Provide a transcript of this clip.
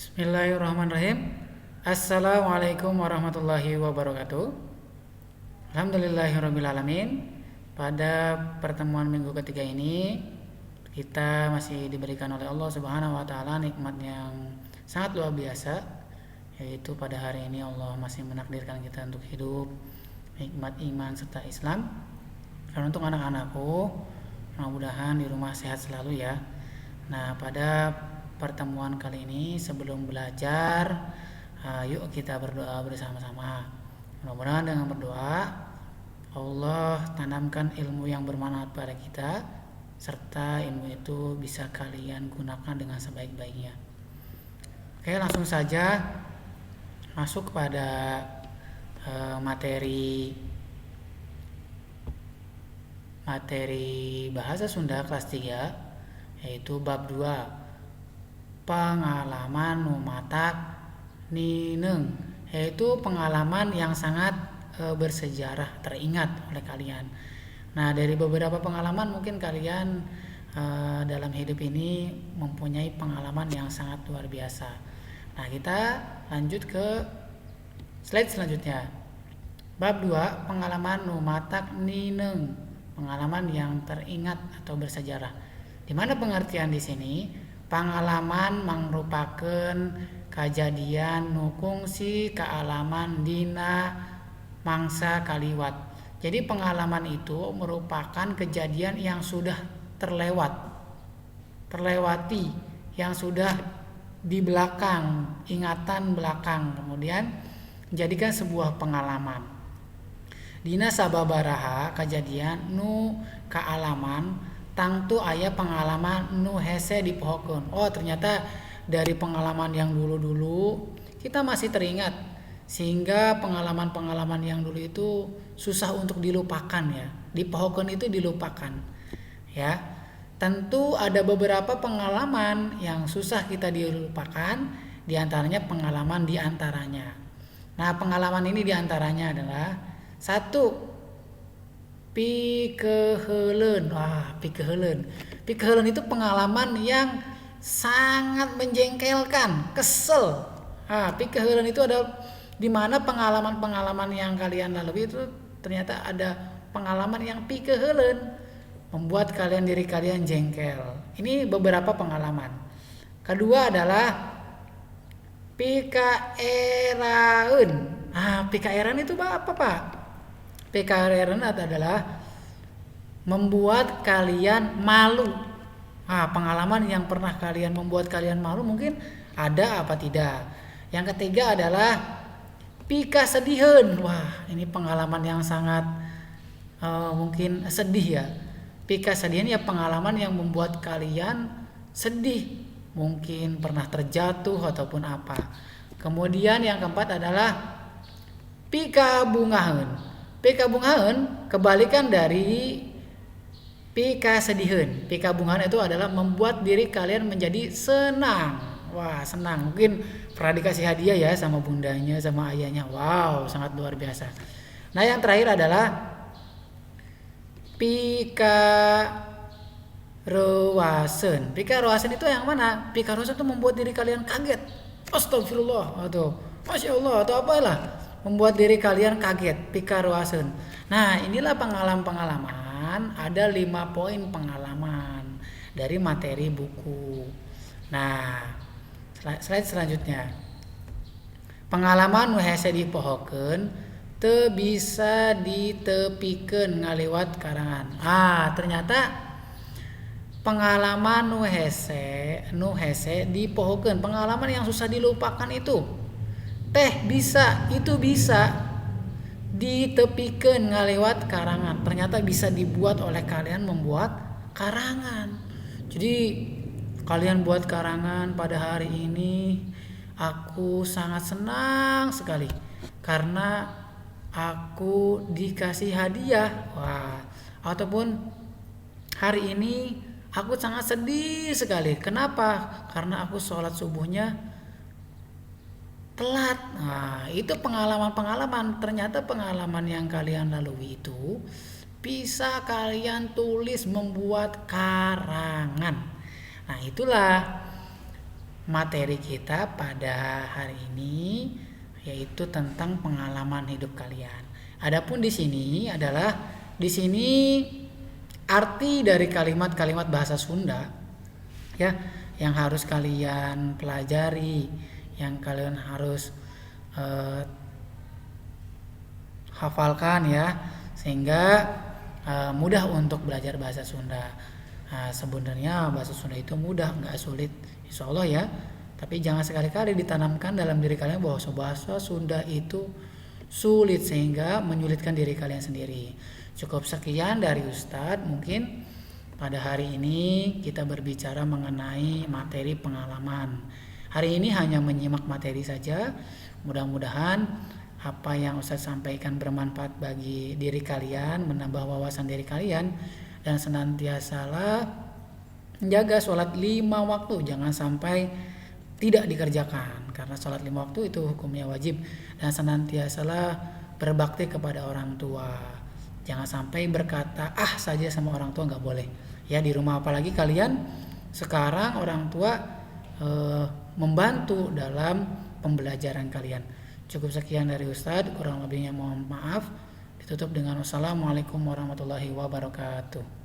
Bismillahirrahmanirrahim. Assalamualaikum warahmatullahi wabarakatuh. Alhamdulillahirrahmanirrahim. Pada pertemuan minggu ketiga ini kita masih diberikan oleh Allah Subhanahu wa taala nikmat yang sangat luar biasa, yaitu pada hari ini Allah masih menakdirkan kita untuk hidup, nikmat iman serta Islam. Dan untuk anak-anakku, mudah-mudahan di rumah sehat selalu ya. Nah, pada pertemuan kali ini sebelum belajar, yuk kita berdoa bersama-sama. Mudah-mudahan dengan berdoa Allah tanamkan ilmu yang bermanfaat pada kita, serta ilmu itu bisa kalian gunakan dengan sebaik-baiknya. Oke, langsung saja masuk kepada materi bahasa Sunda kelas 3, yaitu bab 2, pengalaman numatak nineng, yaitu pengalaman yang sangat bersejarah, teringat oleh kalian. Nah, dari beberapa pengalaman mungkin kalian dalam hidup ini mempunyai pengalaman yang sangat luar biasa. Nah, kita lanjut ke slide selanjutnya. Bab 2, pengalaman numatak nineng, pengalaman yang teringat atau bersejarah. Di mana pengertian di sini? Pengalaman merupakan kejadian nukungsi kealaman dina mangsa kaliwat. Jadi pengalaman itu merupakan kejadian yang sudah terlewati, yang sudah di belakang, ingatan belakang, kemudian menjadikan sebuah pengalaman. Dina sababaraha kejadian nu kealaman tangtu aya pengalaman nu hese dipohokeun. Oh, ternyata dari pengalaman yang dulu-dulu kita masih teringat, sehingga pengalaman-pengalaman yang dulu itu susah untuk dilupakan ya. Dipohokeun itu dilupakan. Ya. Tentu ada beberapa pengalaman yang susah kita dilupakan, diantaranya pengalaman diantaranya. Nah, pengalaman ini diantaranya adalah 1, pikeheuleuh. Pikeheuleuh itu pengalaman yang sangat menjengkelkan, kesel. Pikeheuleuh itu adalah di mana pengalaman-pengalaman yang kalian lalui itu ternyata ada pengalaman yang pikeheuleuh, membuat diri kalian jengkel. Ini beberapa pengalaman. Kedua adalah pikaeraeun. Pikaeran itu apa, Pak? Pikaeran adalah membuat kalian malu. Pengalaman yang pernah kalian membuat kalian malu mungkin ada apa tidak. Yang ketiga adalah pikasediheun. Wah, ini pengalaman yang sangat mungkin sedih ya. Pikasediheun ya pengalaman yang membuat kalian sedih, mungkin pernah terjatuh ataupun apa. Kemudian yang keempat adalah pikabungaheun. Pikabungaheun kebalikan dari pikasediheun. Pikabungaheun itu adalah membuat diri kalian menjadi senang. Wah, senang. Mungkin pernah dikasih hadiah ya sama bundanya, sama ayahnya. Wow, sangat luar biasa. Nah, yang terakhir adalah pikarewaseun. Pikarewaseun itu yang mana? Pikarewaseun itu membuat diri kalian kaget. Astagfirullah atau Masya Allah atau apalah, membuat diri kalian kaget, pikarewaseun. Nah, inilah pengalaman-pengalaman, ada 5 poin pengalaman dari materi buku. Nah, slide selanjutnya. Pengalaman nu hese dipohokeun teu bisa ditepikeun ngaliwat karangan. Ternyata pengalaman nu hese dipohokeun, pengalaman yang susah dilupakan itu bisa ditepikeun ngalewat karangan. Ternyata bisa dibuat oleh kalian membuat karangan. Jadi kalian buat karangan pada hari ini, aku sangat senang sekali karena aku dikasih hadiah. Ataupun hari ini aku sangat sedih sekali. Kenapa? Karena aku sholat subuhnya telat. Itu pengalaman-pengalaman. Ternyata pengalaman yang kalian lalui itu bisa kalian tulis membuat karangan. Nah, itulah materi kita pada hari ini, yaitu tentang pengalaman hidup kalian. Adapun di sini arti dari kalimat-kalimat bahasa Sunda ya yang harus kalian pelajari, yang kalian harus hafalkan ya, sehingga mudah untuk belajar bahasa Sunda. Sebenarnya bahasa Sunda itu mudah, nggak sulit, insya Allah ya. Tapi jangan sekali-kali ditanamkan dalam diri kalian bahwa bahasa Sunda itu sulit sehingga menyulitkan diri kalian sendiri. Cukup sekian dari Ustadz. Mungkin pada hari ini kita berbicara mengenai materi pengalaman. Hari ini hanya menyimak materi saja. Mudah-mudahan apa yang Ustadz sampaikan bermanfaat bagi diri kalian, menambah wawasan diri kalian, dan senantiasalah menjaga sholat 5 waktu, jangan sampai tidak dikerjakan, karena sholat 5 waktu itu hukumnya wajib. Dan senantiasalah berbakti kepada orang tua, jangan sampai berkata saja sama orang tua, nggak boleh ya di rumah. Apalagi kalian sekarang orang tua membantu dalam pembelajaran kalian. Cukup sekian dari Ustadz, kurang lebihnya mohon maaf. Ditutup dengan wassalamualaikum warahmatullahi wabarakatuh.